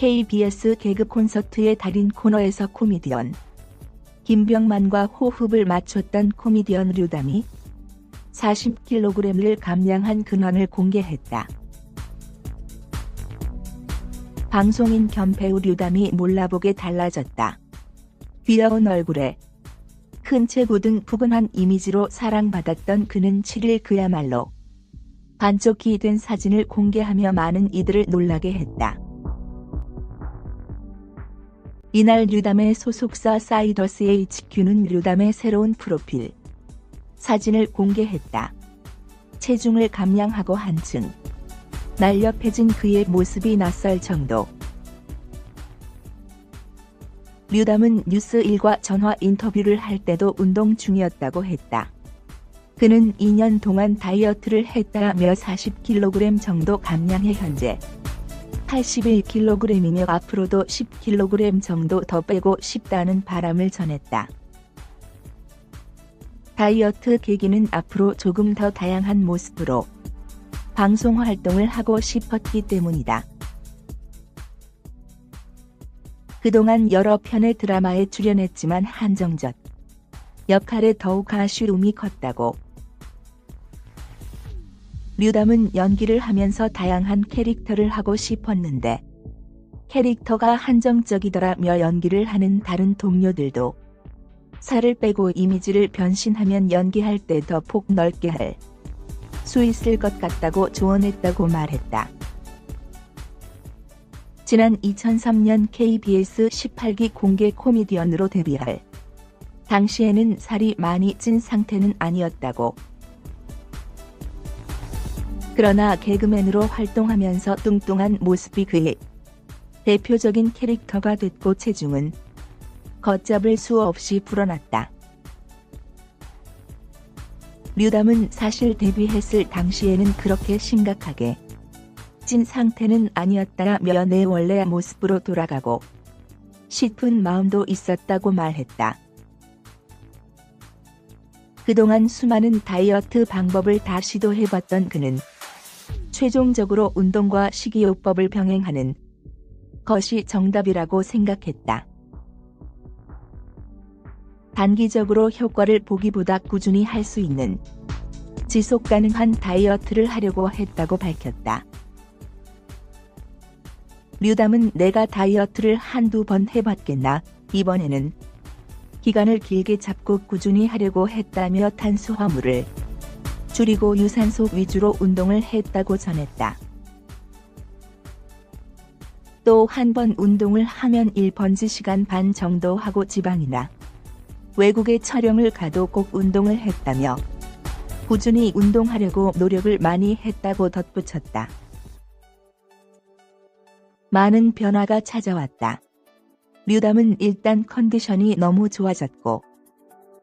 KBS 개그 콘서트의 달인 코너에서 코미디언 김병만과 호흡을 맞췄던 코미디언 류담이 40kg을 감량한 근황을 공개했다. 방송인 겸 배우 류담이 몰라보게 달라졌다. 귀여운 얼굴에 큰 체구 등 푸근한 이미지로 사랑받았던 그는 7일 그야말로 반쪽이 된 사진을 공개하며 많은 이들을 놀라게 했다. 이날 류담의 소속사 사이더스 HQ는 류담의 새로운 프로필 사진을 공개했다. 체중을 감량하고 한층 날렵해진 그의 모습이 낯설 정도. 류담은 뉴스1과 전화 인터뷰를 할 때도 운동 중이었다고 했다. 그는 2년 동안 다이어트를 했다며 40kg 정도 감량해 현재 81kg이며 앞으로도 10kg 정도 더 빼고 싶다는 바람을 전했다. 다이어트 계기는 앞으로 조금 더 다양한 모습으로 방송 활동을 하고 싶었기 때문이다. 그동안 여러 편의 드라마에 출연했지만 한정적 역할에 더욱 아쉬움이 컸다고. 류담은 연기를 하면서 다양한 캐릭터를 하고 싶었는데 캐릭터가 한정적이더라며 연기를 하는 다른 동료들도 살을 빼고 이미지를 변신하면 연기할 때 더 폭 넓게 할 수 있을 것 같다고 조언했다고 말했다. 지난 2003년 KBS 18기 공개 코미디언으로 데뷔할 당시에는 살이 많이 찐 상태는 아니었다고. 그러나 개그맨으로 활동하면서 뚱뚱한 모습이 그의 대표적인 캐릭터가 됐고 체중은 걷잡을 수 없이 불어났다. 류담은 사실 데뷔했을 당시에는 그렇게 심각하게 찐 상태는 아니었다며 내 원래 모습으로 돌아가고 싶은 마음도 있었다고 말했다. 그동안 수많은 다이어트 방법을 다 시도해봤던 그는 최종적으로 운동과 식이요법을 병행하는 것이 정답이라고 생각했다. 단기적으로 효과를 보기보다 꾸준히 할 수 있는 지속 가능한 다이어트를 하려고 했다고 밝혔다. 류담은 내가 다이어트를 한두 번 해봤겠나, 이번에는 기간을 길게 잡고 꾸준히 하려고 했다며 탄수화물을 줄이고 유산소 위주로 운동을 했다고 전했다. 또 한 번 운동을 하면 1시간 반 정도 하고 지방이나 외국에 촬영을 가도 꼭 운동을 했다며 꾸준히 운동하려고 노력을 많이 했다고 덧붙였다. 많은 변화가 찾아왔다. 류담은 일단 컨디션이 너무 좋아졌고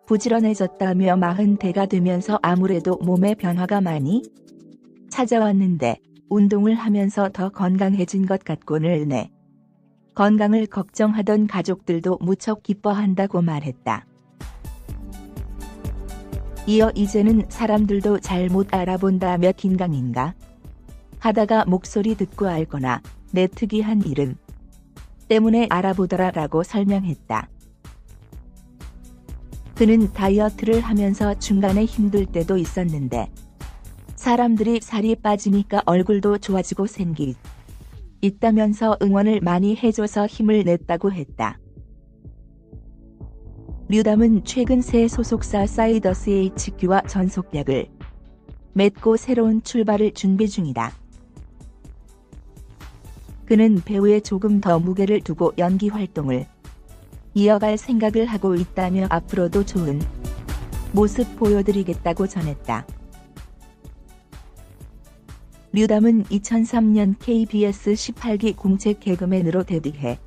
부지런해졌다며 40대가 되면서 아무래도 몸에 변화가 많이 찾아왔는데 운동을 하면서 더 건강해진 것 같고는 내 건강을 걱정하던 가족들도 무척 기뻐한다고 말했다. 이어 이제는 사람들도 잘못 알아본다며 긴강인가 하다가 목소리 듣고 알거나 내 특이한 이름 때문에 알아보더라라고 설명했다. 그는 다이어트를 하면서 중간에 힘들 때도 있었는데 사람들이 살이 빠지니까 얼굴도 좋아지고 있다면서 응원을 많이 해줘서 힘을 냈다고 했다. 류담은 최근 새 소속사 사이더스 HQ와 전속약을 맺고 새로운 출발을 준비 중이다. 그는 배우에 조금 더 무게를 두고 연기 활동을 이어갈 생각을 하고 있다며 앞으로도 좋은 모습 보여드리겠다고 전했다. 류담은 2003년 KBS 18기 공채 개그맨으로 데뷔해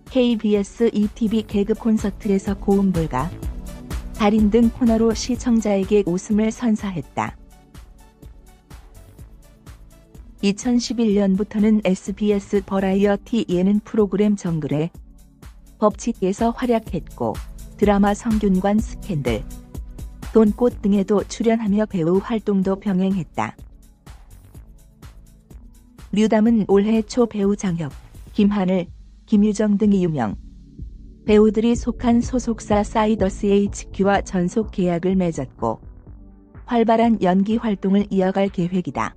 KBS ETV 개그 콘서트에서 고음불가, 달인 등 코너로 시청자에게 웃음을 선사했다. 2011년부터는 SBS 버라이어티 예능 프로그램 정글의 법칙에서 활약했고 드라마 성균관 스캔들, 돈꽃 등에도 출연하며 배우 활동도 병행했다. 류담은 올해 초 배우 장혁, 김하늘, 김유정 등의 유명 배우들이 속한 소속사 사이더스 HQ와 전속 계약을 맺었고 활발한 연기 활동을 이어갈 계획이다.